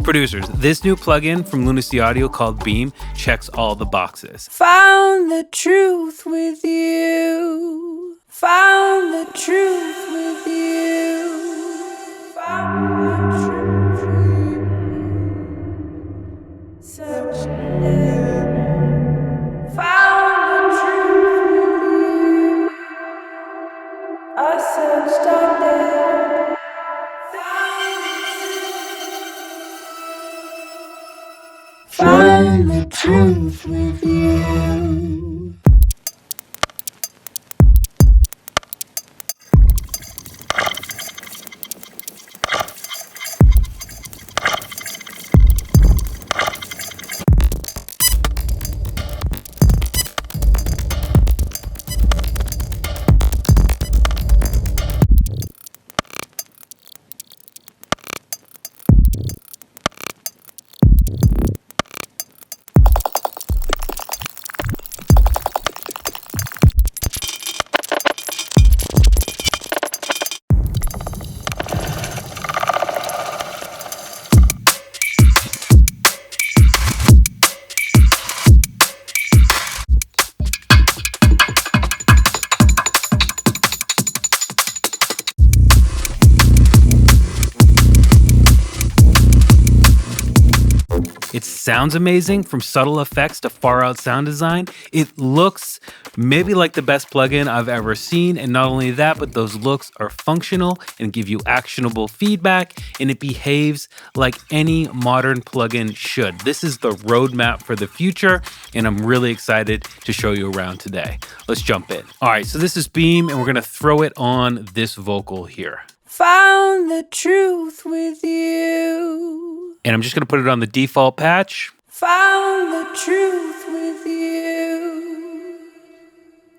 Producers, this new plugin from Lunacy Audio called Beam checks all the boxes. Found the truth with you. Found the truth with you. Found the truth with you. Searched there. Found the truth with you. I searched out there. Find the truth with you. It sounds amazing, from subtle effects to far out sound design. It looks maybe like the best plugin I've ever seen. And not only that, but those looks are functional and give you actionable feedback, and it behaves like any modern plugin should. This is the roadmap for the future, and I'm really excited to show you around today. Let's jump in. All right, so this is Beam, and we're gonna throw it on this vocal here. Found the truth with you. And I'm just gonna put it on the default patch. Found the truth with you.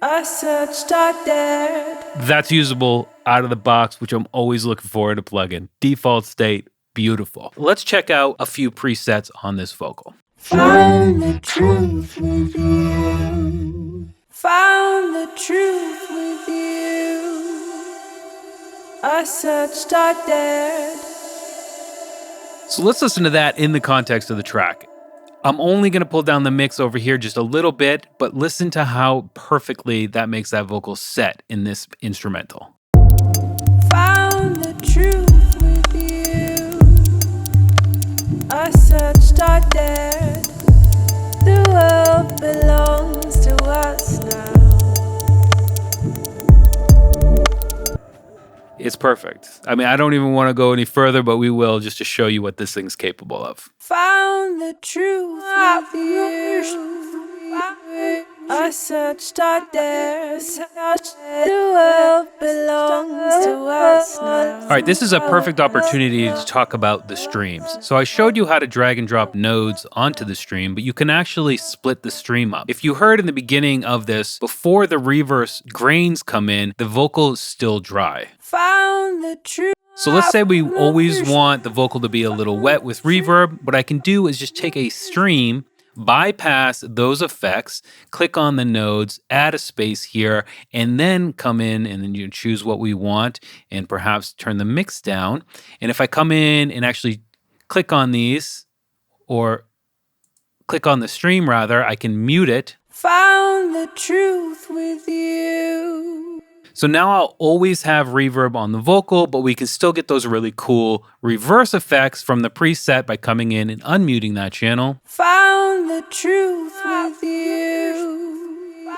I searched out there. That's usable out of the box, which I'm always looking for in a plugin. Default state, beautiful. Let's check out a few presets on this vocal. Found the truth with you. Found the truth with you. I searched out there. So let's listen to that in the context of the track. I'm only going to pull down the mix over here just a little bit, but listen to how perfectly that makes that vocal set in this instrumental. Found the truth with you. I searched out there. The world belongs to us now. It's perfect. I mean, I don't even want to go any further, but we will, just to show you what this thing's capable of. Found the truth with you. I searched out there. The world belongs to us now. All right, this is a perfect opportunity to talk about the streams. So I showed you how to drag and drop nodes onto the stream, but you can actually split the stream up. If you heard in the beginning of this, before the reverse grains come in, the vocal is still dry. Found the truth. So let's say we always want the vocal to be a little wet with reverb. What I can do is just take a stream, bypass those effects, click on the nodes, add a space here, and then come in and then you choose what we want and perhaps turn the mix down. And if I come in and actually click on these, or click on the stream rather, I can mute it. Found the truth with you. So now I'll always have reverb on the vocal, but we can still get those really cool reverse effects from the preset by coming in and unmuting that channel. Found the truth with you.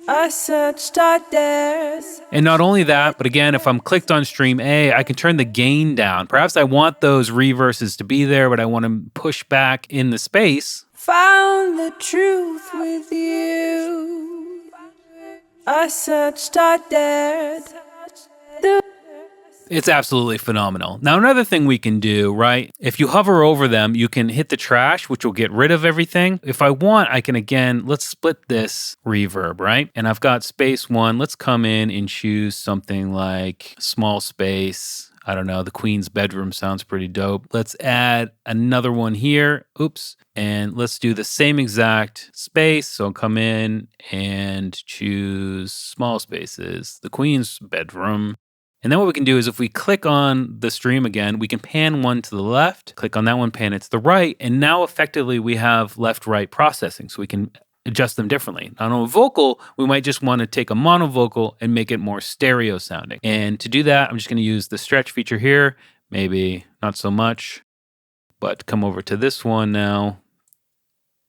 I searched out there. And not only that, but again, if I'm clicked on stream A, I can turn the gain down. Perhaps I want those reverses to be there, but I want to push back in the space. Found the truth with you. I searched out there. It's absolutely phenomenal. Now, another thing we can do, right? If you hover over them, you can hit the trash, which will get rid of everything. If I want, I can again, let's split this reverb, right? And I've got space one. Let's come in and choose something like small space. I don't know, the Queen's bedroom sounds pretty dope. Let's add another one here. Oops. And let's do the same exact space. So I'll come in and choose small spaces, the Queen's bedroom. And then what we can do is if we click on the stream again, we can pan one to the left, click on that one, pan it to the right. And now effectively we have left-right processing. So we can adjust them differently. Now on a vocal, we might just want to take a monovocal and make it more stereo sounding. And to do that, I'm just going to use the stretch feature here. Maybe not so much, but come over to this one now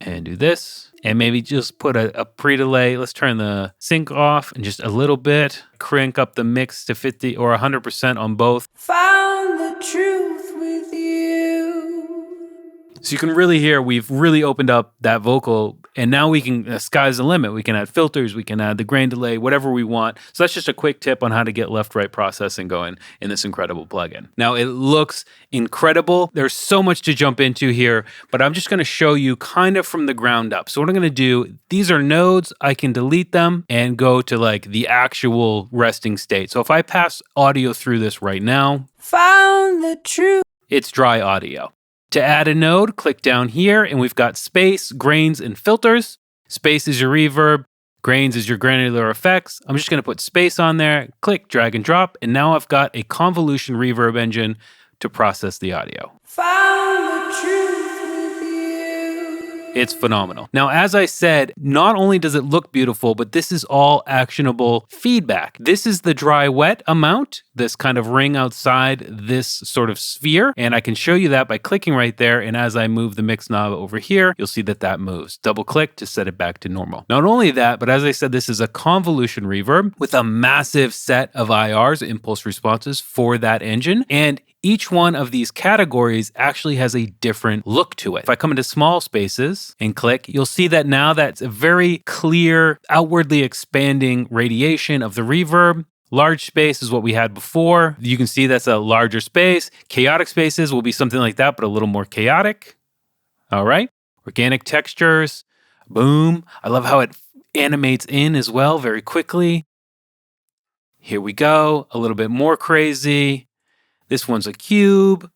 and do this. And maybe just put a pre-delay. Let's turn the sync off and just a little bit. Crank up the mix to 50 or 100% on both. Found the truth with you. So you can really hear we've really opened up that vocal, and now we can, sky's the limit. We can add filters, we can add the grain delay, whatever we want. So that's just a quick tip on how to get left-right processing going in this incredible plugin. Now it looks incredible. There's so much to jump into here, but I'm just gonna show you kind of from the ground up. So what I'm gonna do, these are nodes, I can delete them and go to like the actual resting state. So if I pass audio through this right now, Found the truth. it's dry audio. To add a node, click down here and we've got space, grains, and filters. Space is your reverb, grains is your granular effects. I'm just gonna put space on there, click, drag and drop, and now I've got a convolution reverb engine to process the audio. Found the truth with you. It's phenomenal. Now, as I said, not only does it look beautiful, but this is all actionable feedback. This is the dry wet amount, this kind of ring outside this sort of sphere. And I can show you that by clicking right there. And as I move the mix knob over here, you'll see that that moves. Double click to set it back to normal. Not only that, but as I said, this is a convolution reverb with a massive set of IRs, impulse responses for that engine. And each one of these categories actually has a different look to it. If I come into small spaces and click, you'll see that now that's a very clear, outwardly expanding radiation of the reverb. Large space is what we had before. You can see that's a larger space. Chaotic spaces will be something like that, but a little more chaotic. All right. Organic textures. Boom. I love how it animates in as well very quickly. Here we go. A little bit more crazy. This one's a cube.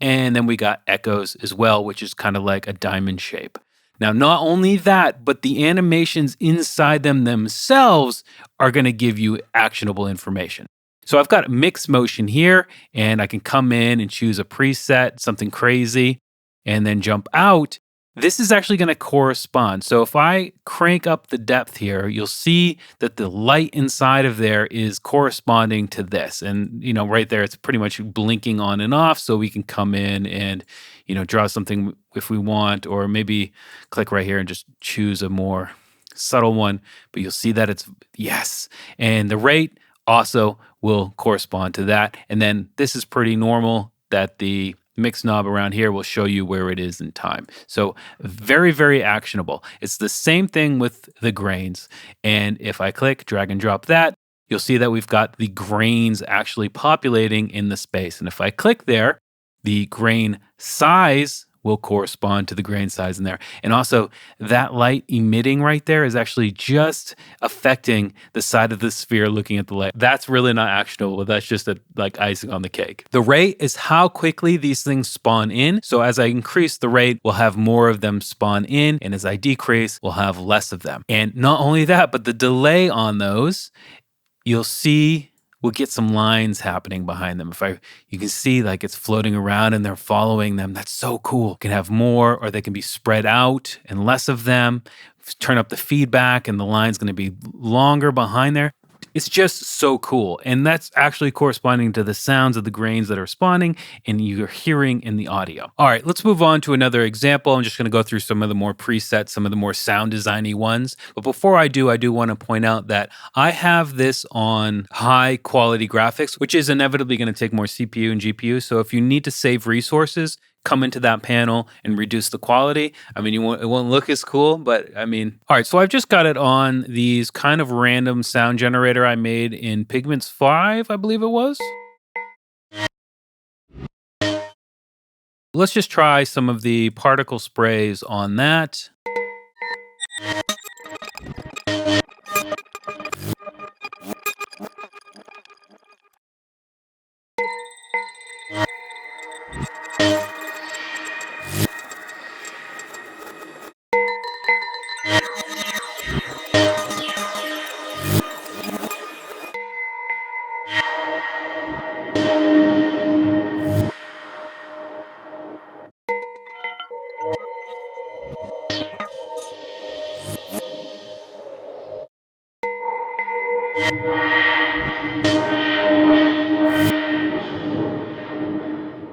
And then we got echoes as well, which is kind of like a diamond shape. Now, not only that, but the animations inside them themselves are going to give you actionable information. So I've got mix motion here, and I can come in and choose a preset, something crazy, and then jump out. This is actually going to correspond. So if I crank up the depth here, you'll see that the light inside of there is corresponding to this. And, you know, right there, it's pretty much blinking on and off. So we can come in and, you know, draw something if we want, or maybe click right here and just choose a more subtle one. But you'll see that it's yes. And the rate also will correspond to that. And then this is pretty normal that the mix knob around here will show you where it is in time. So very, very actionable. It's the same thing with the grains. And if I click, drag and drop that, you'll see that we've got the grains actually populating in the space. And if I click there, the grain size will correspond to the grain size in there. And also that light emitting right there is actually just affecting the side of the sphere looking at the light. That's really not actionable. That's just like icing on the cake. The rate is how quickly these things spawn in. So as I increase the rate, we'll have more of them spawn in. And as I decrease, we'll have less of them. And not only that, but the delay on those, you'll see we'll get some lines happening behind them. You can see like it's floating around and they're following them. That's so cool. You can have more, or they can be spread out and less of them. Turn up the feedback and the line's going to be longer behind there. It's just so cool. And that's actually corresponding to the sounds of the grains that are spawning and you're hearing in the audio. All right, let's move on to another example. I'm just going to go through some of the more presets, some of the more sound designy ones. But before I do want to point out that I have this on high quality graphics, which is inevitably going to take more CPU and GPU. So if you need to save resources, come into that panel and reduce the quality. I mean, it won't look as cool, but I mean, all right, so I've just got it on these kind of random sound generator I made in Pigments 5, I believe it was. Let's just try some of the particle sprays on that.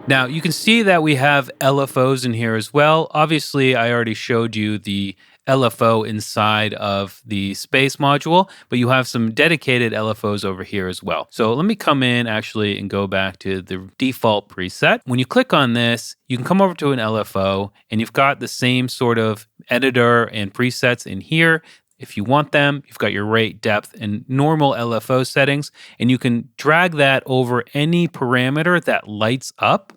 Now you can see that we have LFOs in here as well. Obviously, I already showed you the LFO inside of the space module, but you have some dedicated LFOs over here as well. So let me come in actually and go back to the default preset. When you click on this, you can come over to an LFO and you've got the same sort of editor and presets in here. If you want them, you've got your rate, depth, and normal LFO settings, and you can drag that over any parameter that lights up,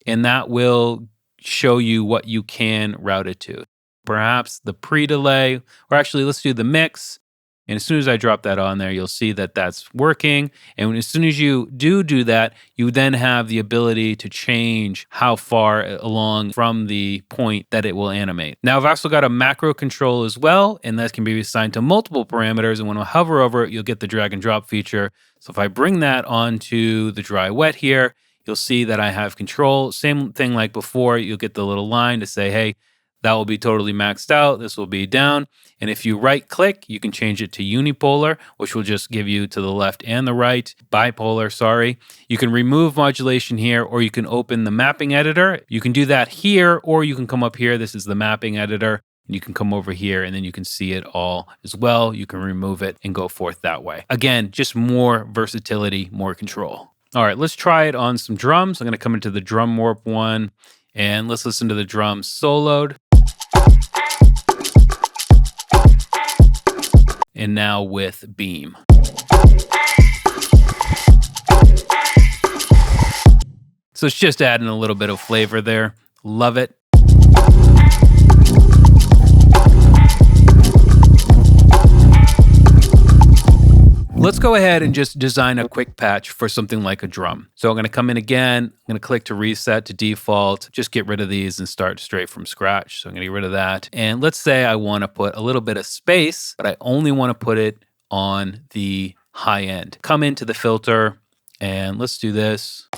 and that will show you what you can route it to. Perhaps the pre-delay, or actually let's do the mix. And as soon as I drop that on there, you'll see that that's working. And as soon as you do that, you then have the ability to change how far along from the point that it will animate. Now, I've also got a macro control as well, and that can be assigned to multiple parameters. And when I hover over it, you'll get the drag and drop feature. So if I bring that onto the dry wet here, you'll see that I have control. Same thing like before, you'll get the little line to say, hey, that will be totally maxed out. This will be down. And if you right click, you can change it to unipolar, which will just give you to the left and the right. Bipolar, sorry. You can remove modulation here, or you can open the mapping editor. You can do that here, or you can come up here. This is the mapping editor. And you can come over here and then you can see it all as well. You can remove it and go forth that way. Again, just more versatility, more control. All right, let's try it on some drums. I'm going to come into the drum warp one and let's listen to the drums soloed. And now with Beam. So it's just adding a little bit of flavor there. Love it. Let's go ahead and just design a quick patch for something like a drum. So I'm going to come in again. I'm going to click to reset to default. Just get rid of these and start straight from scratch. So I'm going to get rid of that. And let's say I want to put a little bit of space, but I only want to put it on the high end. Come into the filter and let's do this.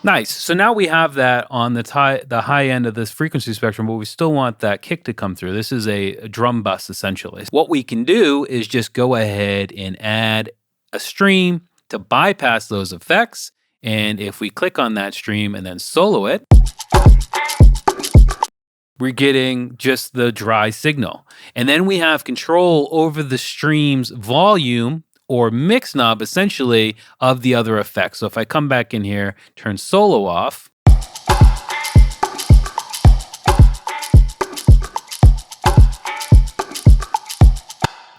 Nice. So now we have that on the high end of this frequency spectrum, but we still want that kick to come through. This is a drum bus, essentially. What we can do is just go ahead and add a stream to bypass those effects. And if we click on that stream and then solo it, we're getting just the dry signal. And then we have control over the stream's volume or mix knob, essentially, of the other effects. So if I come back in here, turn solo off,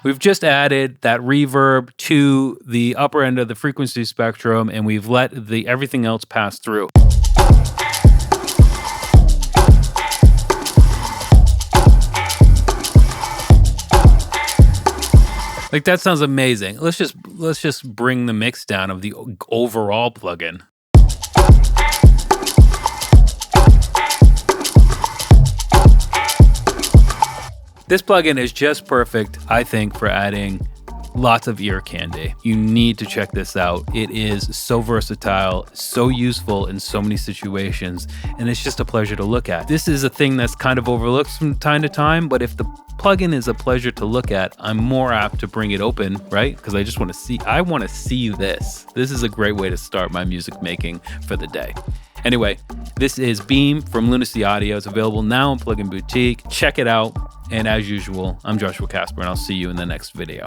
we've just added that reverb to the upper end of the frequency spectrum, and we've let everything else pass through. Like, that sounds amazing. Let's just bring the mix down of the overall plugin. This plugin is just perfect, I think, for adding lots of ear candy. You need to check this out. It is so versatile, so useful in so many situations, and it's just a pleasure to look at. This is a thing that's kind of overlooked from time to time, but if the plugin is a pleasure to look at, I'm more apt to bring it open, right? Because I just want to see this. This is a great way to start my music making for the day. Anyway, this is Beam from Lunacy Audio. It's available now on Plugin Boutique. Check it out. And as usual, I'm Joshua Casper, and I'll see you in the next video.